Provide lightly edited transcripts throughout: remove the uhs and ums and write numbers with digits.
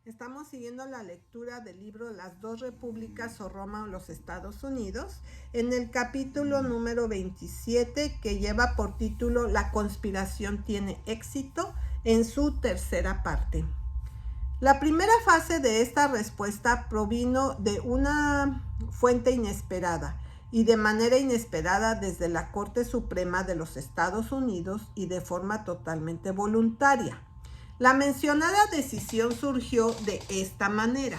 Estamos siguiendo la lectura del libro Las dos repúblicas o Roma o los Estados Unidos, en el capítulo número 27, que lleva por título La conspiración tiene éxito, en su tercera parte. La primera fase de esta respuesta provino de una fuente inesperada y de manera inesperada desde la Corte Suprema de los Estados Unidos y de forma totalmente voluntaria. La mencionada decisión surgió de esta manera.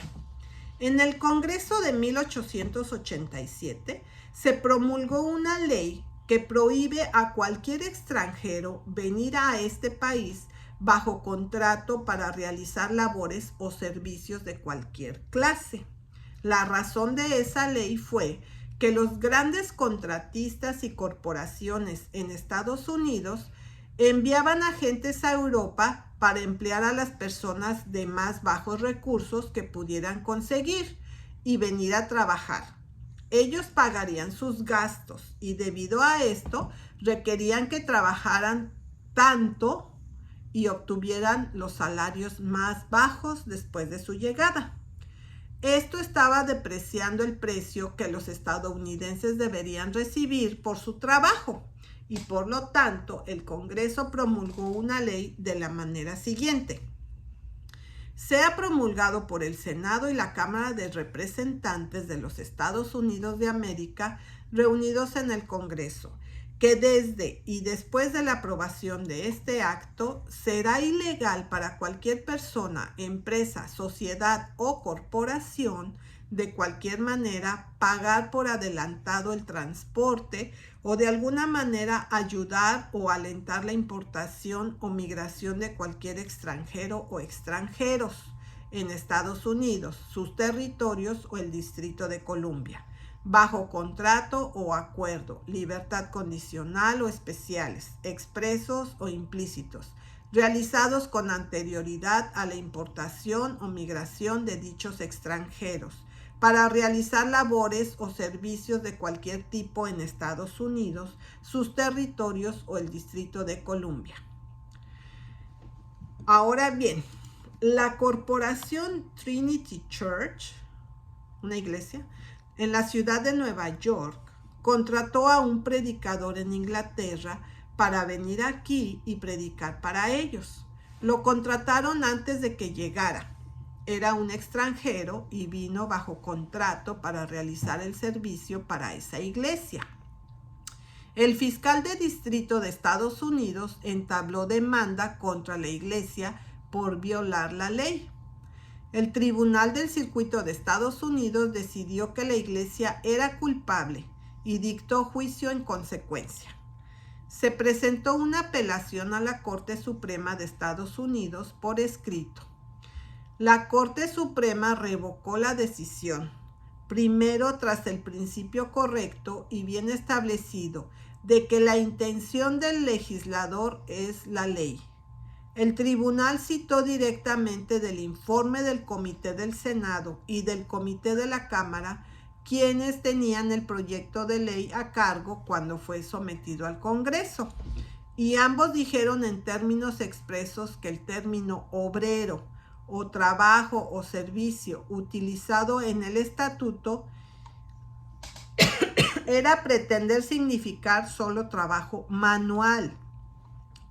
En el Congreso de 1887 se promulgó una ley que prohíbe a cualquier extranjero venir a este país bajo contrato para realizar labores o servicios de cualquier clase. La razón de esa ley fue que los grandes contratistas y corporaciones en Estados Unidos enviaban agentes a Europa para emplear a las personas de más bajos recursos que pudieran conseguir y venir a trabajar. Ellos pagarían sus gastos y debido a esto requerían que trabajaran tanto y obtuvieran los salarios más bajos después de su llegada. Esto estaba depreciando el precio que los estadounidenses deberían recibir por su trabajo y por lo tanto el Congreso promulgó una ley de la manera siguiente. Sea promulgado por el Senado y la Cámara de Representantes de los Estados Unidos de América reunidos en el Congreso, que desde y después de la aprobación de este acto será ilegal para cualquier persona, empresa, sociedad o corporación de cualquier manera pagar por adelantado el transporte o de alguna manera ayudar o alentar la importación o migración de cualquier extranjero o extranjeros en Estados Unidos, sus territorios o el Distrito de Columbia, bajo contrato o acuerdo, libertad condicional o especiales, expresos o implícitos, realizados con anterioridad a la importación o migración de dichos extranjeros, para realizar labores o servicios de cualquier tipo en Estados Unidos, sus territorios o el Distrito de Columbia. Ahora bien, la corporación Trinity Church, una iglesia, en la ciudad de Nueva York, contrató a un predicador en Inglaterra para venir aquí y predicar para ellos. Lo contrataron antes de que llegara. Era un extranjero y vino bajo contrato para realizar el servicio para esa iglesia. El fiscal de distrito de Estados Unidos entabló demanda contra la iglesia por violar la ley. El Tribunal del Circuito de Estados Unidos decidió que la iglesia era culpable y dictó juicio en consecuencia. Se presentó una apelación a la Corte Suprema de Estados Unidos por escrito. La Corte Suprema revocó la decisión, primero tras el principio correcto y bien establecido de que la intención del legislador es la ley. El tribunal citó directamente del informe del Comité del Senado y del Comité de la Cámara, quienes tenían el proyecto de ley a cargo cuando fue sometido al Congreso. Y ambos dijeron en términos expresos que el término obrero o trabajo o servicio utilizado en el estatuto era pretender significar solo trabajo manual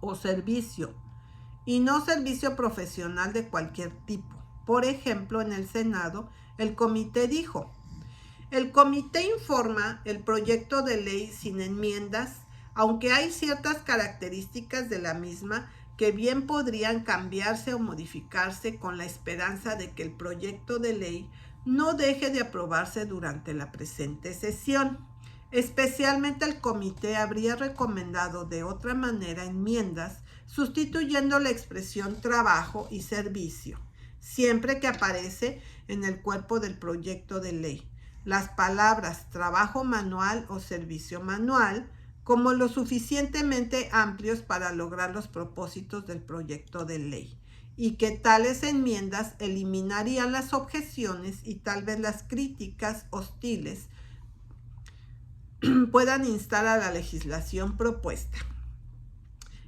o servicio y no servicio profesional de cualquier tipo. Por ejemplo, en el Senado, el comité dijo: el comité informa el proyecto de ley sin enmiendas, aunque hay ciertas características de la misma que bien podrían cambiarse o modificarse con la esperanza de que el proyecto de ley no deje de aprobarse durante la presente sesión. Especialmente el comité habría recomendado de otra manera enmiendas sustituyendo la expresión trabajo y servicio, siempre que aparece en el cuerpo del proyecto de ley las palabras trabajo manual o servicio manual como lo suficientemente amplios para lograr los propósitos del proyecto de ley, y que tales enmiendas eliminarían las objeciones y tal vez las críticas hostiles puedan instar a la legislación propuesta.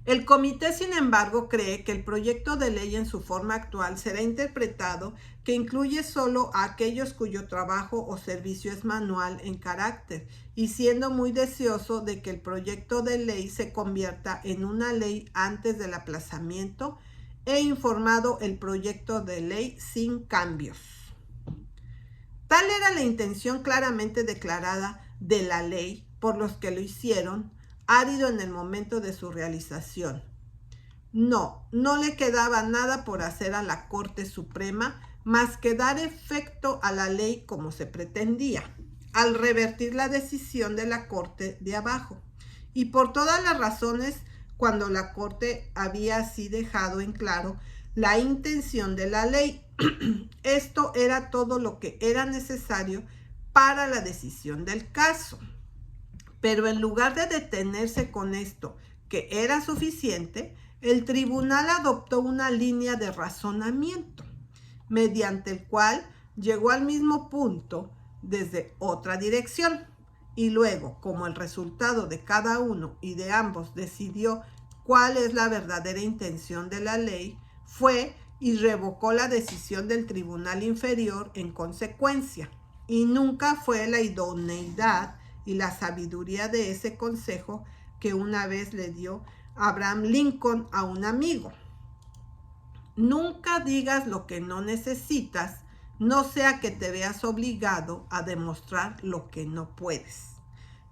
El comité, sin embargo, cree que el proyecto de ley en su forma actual será interpretado que incluye solo a aquellos cuyo trabajo o servicio es manual en carácter, y siendo muy deseoso de que el proyecto de ley se convierta en una ley antes del aplazamiento, he informado el proyecto de ley sin cambios. Tal era la intención claramente declarada de la ley por los que lo hicieron, árido en el momento de su realización. No le quedaba nada por hacer a la Corte Suprema más que dar efecto a la ley como se pretendía, al revertir la decisión de la Corte de abajo. Y por todas las razones, cuando la Corte había así dejado en claro la intención de la ley, esto era todo lo que era necesario para la decisión del caso. Pero en lugar de detenerse con esto, que era suficiente, el tribunal adoptó una línea de razonamiento, mediante el cual llegó al mismo punto desde otra dirección. Y luego, como el resultado de cada uno y de ambos decidió cuál es la verdadera intención de la ley, fue y revocó la decisión del tribunal inferior en consecuencia. Y nunca fue la idoneidad y la sabiduría de ese consejo que una vez le dio Abraham Lincoln a un amigo: nunca digas lo que no necesitas, no sea que te veas obligado a demostrar lo que no puedes.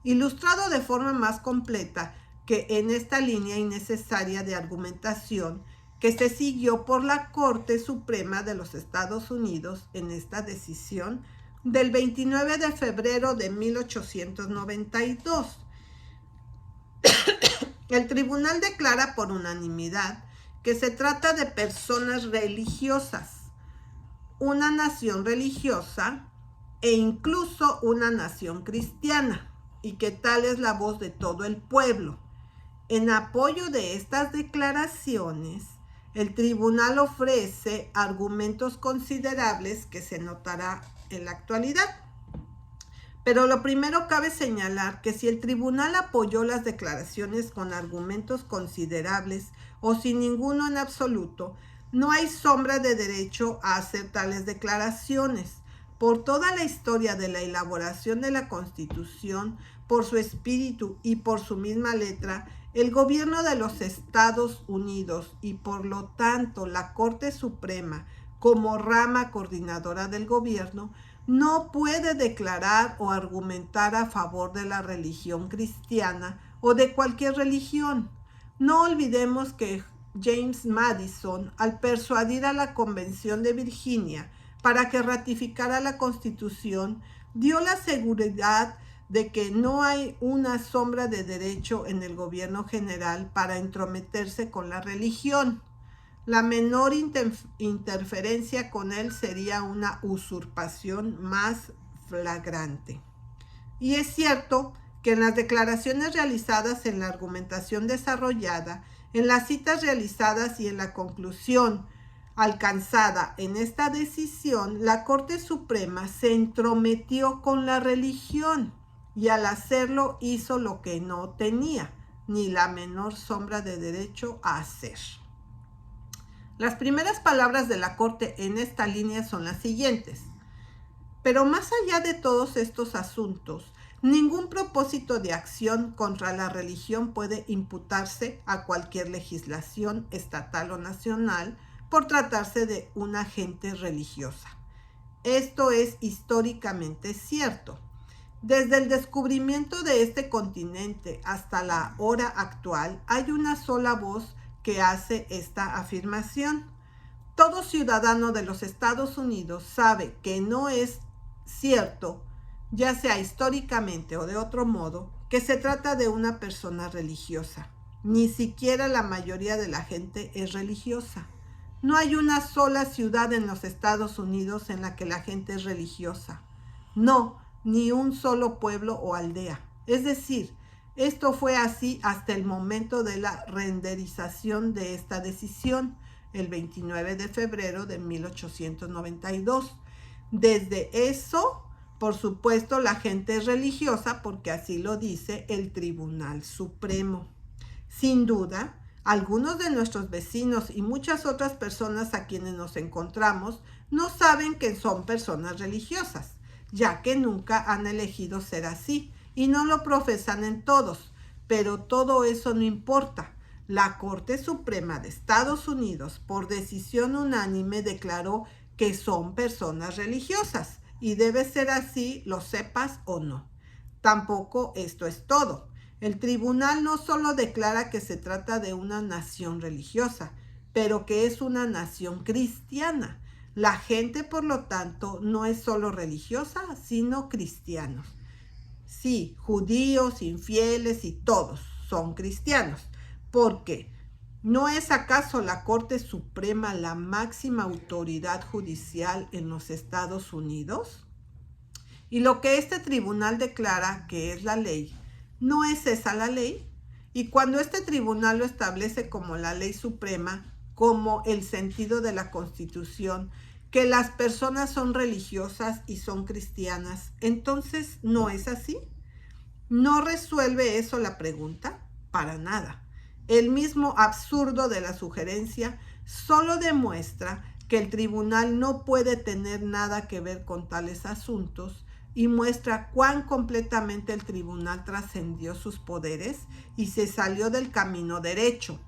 Ilustrado de forma más completa que en esta línea innecesaria de argumentación que se siguió por la Corte Suprema de los Estados Unidos en esta decisión del 29 de febrero de 1892. El tribunal declara por unanimidad que se trata de personas religiosas, una nación religiosa e incluso una nación cristiana, y que tal es la voz de todo el pueblo. En apoyo de estas declaraciones, el tribunal ofrece argumentos considerables que se notará en la actualidad. Pero lo primero cabe señalar que si el tribunal apoyó las declaraciones con argumentos considerables o sin ninguno en absoluto, no hay sombra de derecho a hacer tales declaraciones. Por toda la historia de la elaboración de la Constitución, por su espíritu y por su misma letra, el gobierno de los Estados Unidos y por lo tanto la Corte Suprema, como rama coordinadora del gobierno, no puede declarar o argumentar a favor de la religión cristiana o de cualquier religión. No olvidemos que James Madison, al persuadir a la Convención de Virginia para que ratificara la Constitución, dio la seguridad de que no hay una sombra de derecho en el gobierno general para entrometerse con la religión. La menor interferencia con él sería una usurpación más flagrante. Y es cierto que en las declaraciones realizadas, en la argumentación desarrollada, en las citas realizadas y en la conclusión alcanzada en esta decisión, la Corte Suprema se entrometió con la religión y al hacerlo hizo lo que no tenía ni la menor sombra de derecho a hacer. Las primeras palabras de la Corte en esta línea son las siguientes: pero más allá de todos estos asuntos, ningún propósito de acción contra la religión puede imputarse a cualquier legislación estatal o nacional por tratarse de una gente religiosa. Esto es históricamente cierto. Desde el descubrimiento de este continente hasta la hora actual, hay una sola voz que hace esta afirmación. Todo ciudadano de los Estados Unidos sabe que no es cierto, ya sea históricamente o de otro modo, que se trata de una persona religiosa. Ni siquiera la mayoría de la gente es religiosa. No hay una sola ciudad en los Estados Unidos en la que la gente es religiosa. No, ni un solo pueblo o aldea. Es decir, esto fue así hasta el momento de la renderización de esta decisión, el 29 de febrero de 1892. Desde eso, por supuesto, la gente es religiosa porque así lo dice el Tribunal Supremo. Sin duda, Algunos de nuestros vecinos y muchas otras personas a quienes nos encontramos no saben que son personas religiosas, ya que nunca han elegido ser así y no lo profesan en todos. Pero todo eso no importa. La Corte Suprema de Estados Unidos, por decisión unánime, declaró que son personas religiosas y debe ser así, lo sepas o no. Tampoco esto es todo. El tribunal no solo declara que se trata de una nación religiosa, pero que es una nación cristiana. La gente, por lo tanto, no es solo religiosa, sino cristianos. Sí, judíos, infieles y todos son cristianos. ¿Por qué? ¿No es acaso la Corte Suprema la máxima autoridad judicial en los Estados Unidos? Y lo que este tribunal declara que es la ley, ¿no es esa la ley? Y cuando este tribunal lo establece como la ley suprema, como el sentido de la Constitución, que las personas son religiosas y son cristianas, entonces, ¿no es así? ¿No resuelve eso la pregunta? Para nada. El mismo absurdo de la sugerencia solo demuestra que el tribunal no puede tener nada que ver con tales asuntos y muestra cuán completamente el tribunal trascendió sus poderes y se salió del camino derecho.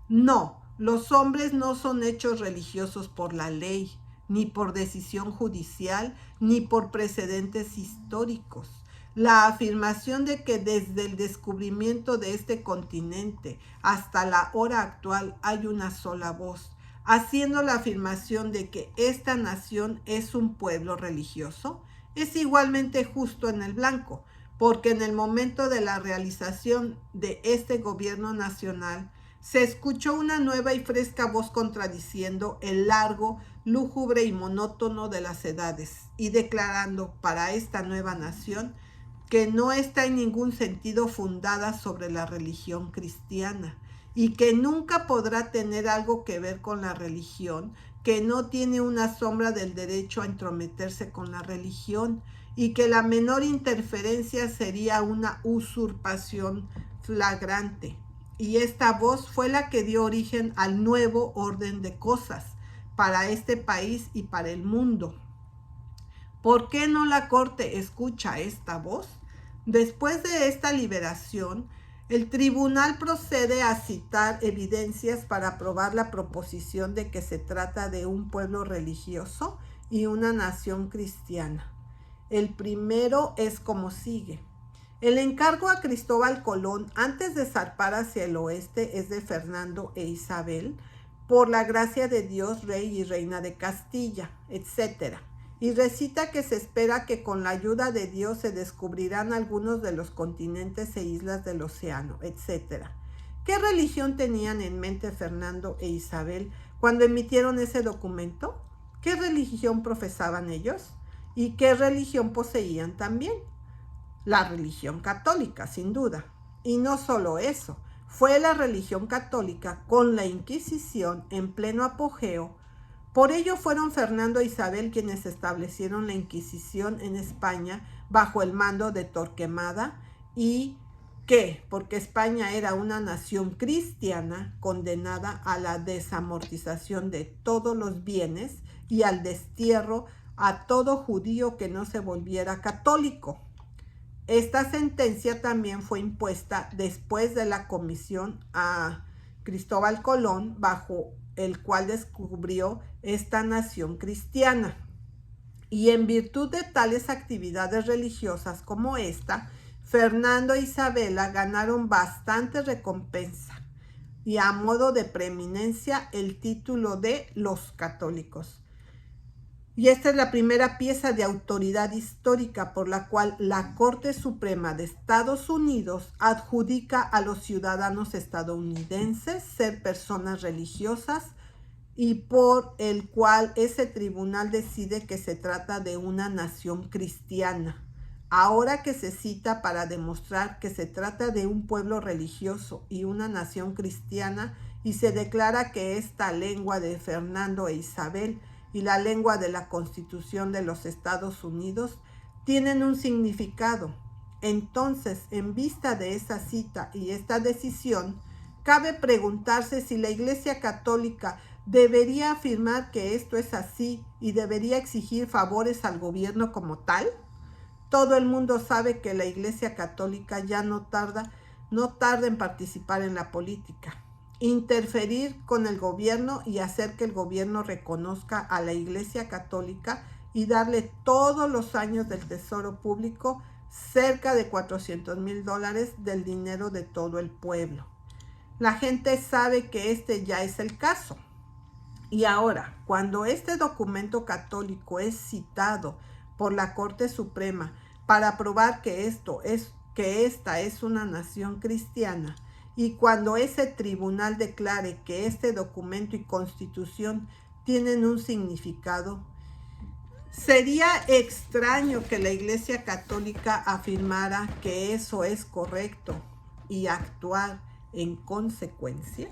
No, los hombres no son hechos religiosos por la ley, ni por decisión judicial, ni por precedentes históricos. La afirmación de que desde el descubrimiento de este continente hasta la hora actual hay una sola voz, haciendo la afirmación de que esta nación es un pueblo religioso, es igualmente justo en el blanco, porque en el momento de la realización de este gobierno nacional, se escuchó una nueva y fresca voz contradiciendo el largo, lúgubre y monótono de las edades y declarando para esta nueva nación que no está en ningún sentido fundada sobre la religión cristiana y que nunca podrá tener algo que ver con la religión, que no tiene una sombra del derecho a entrometerse con la religión y que la menor interferencia sería una usurpación flagrante. Y esta voz fue la que dio origen al nuevo orden de cosas para este país y para el mundo. ¿Por qué no la Corte escucha esta voz? Después de esta liberación, el tribunal procede a citar evidencias para probar la proposición de que se trata de un pueblo religioso y una nación cristiana. El primero es como sigue. El encargo a Cristóbal Colón antes de zarpar hacia el oeste es de Fernando e Isabel, por la gracia de Dios, rey y reina de Castilla, etc. Y recita que se espera que con la ayuda de Dios se descubrirán algunos de los continentes e islas del océano, etc. ¿Qué religión tenían en mente Fernando e Isabel cuando emitieron ese documento? ¿Qué religión profesaban ellos? ¿Y qué religión poseían también? La religión católica, sin duda. Y no solo eso, fue la religión católica con la Inquisición en pleno apogeo. Por ello fueron Fernando e Isabel quienes establecieron la Inquisición en España bajo el mando de Torquemada y que, porque España era una nación cristiana condenada a la desamortización de todos los bienes y al destierro a todo judío que no se volviera católico. Esta sentencia también fue impuesta después de la comisión a Cristóbal Colón, bajo el cual descubrió esta nación cristiana. Y en virtud de tales actividades religiosas como esta, Fernando e Isabela ganaron bastante recompensa y a modo de preeminencia el título de los católicos. Y esta es la primera pieza de autoridad histórica por la cual la Corte Suprema de Estados Unidos adjudica a los ciudadanos estadounidenses ser personas religiosas y por el cual ese tribunal decide que se trata de una nación cristiana. Ahora que se cita para demostrar que se trata de un pueblo religioso y una nación cristiana y se declara que esta lengua de Fernando e Isabel y la lengua de la Constitución de los Estados Unidos tienen un significado. Entonces, en vista de esa cita y esta decisión, Cabe preguntarse si la Iglesia Católica debería afirmar que esto es así y debería exigir favores al gobierno como tal. Todo el mundo sabe que la Iglesia Católica ya no tarda en participar en la política, interferir con el gobierno y hacer que el gobierno reconozca a la Iglesia Católica y darle todos los años del tesoro público cerca de $400,000 del dinero de todo el pueblo. La gente sabe que este ya es el caso. Y ahora, cuando este documento católico es citado por la Corte Suprema para probar que esta es una nación cristiana, y cuando ese tribunal declare que este documento y constitución tienen un significado, sería extraño que la Iglesia Católica afirmara que eso es correcto y actuar en consecuencia.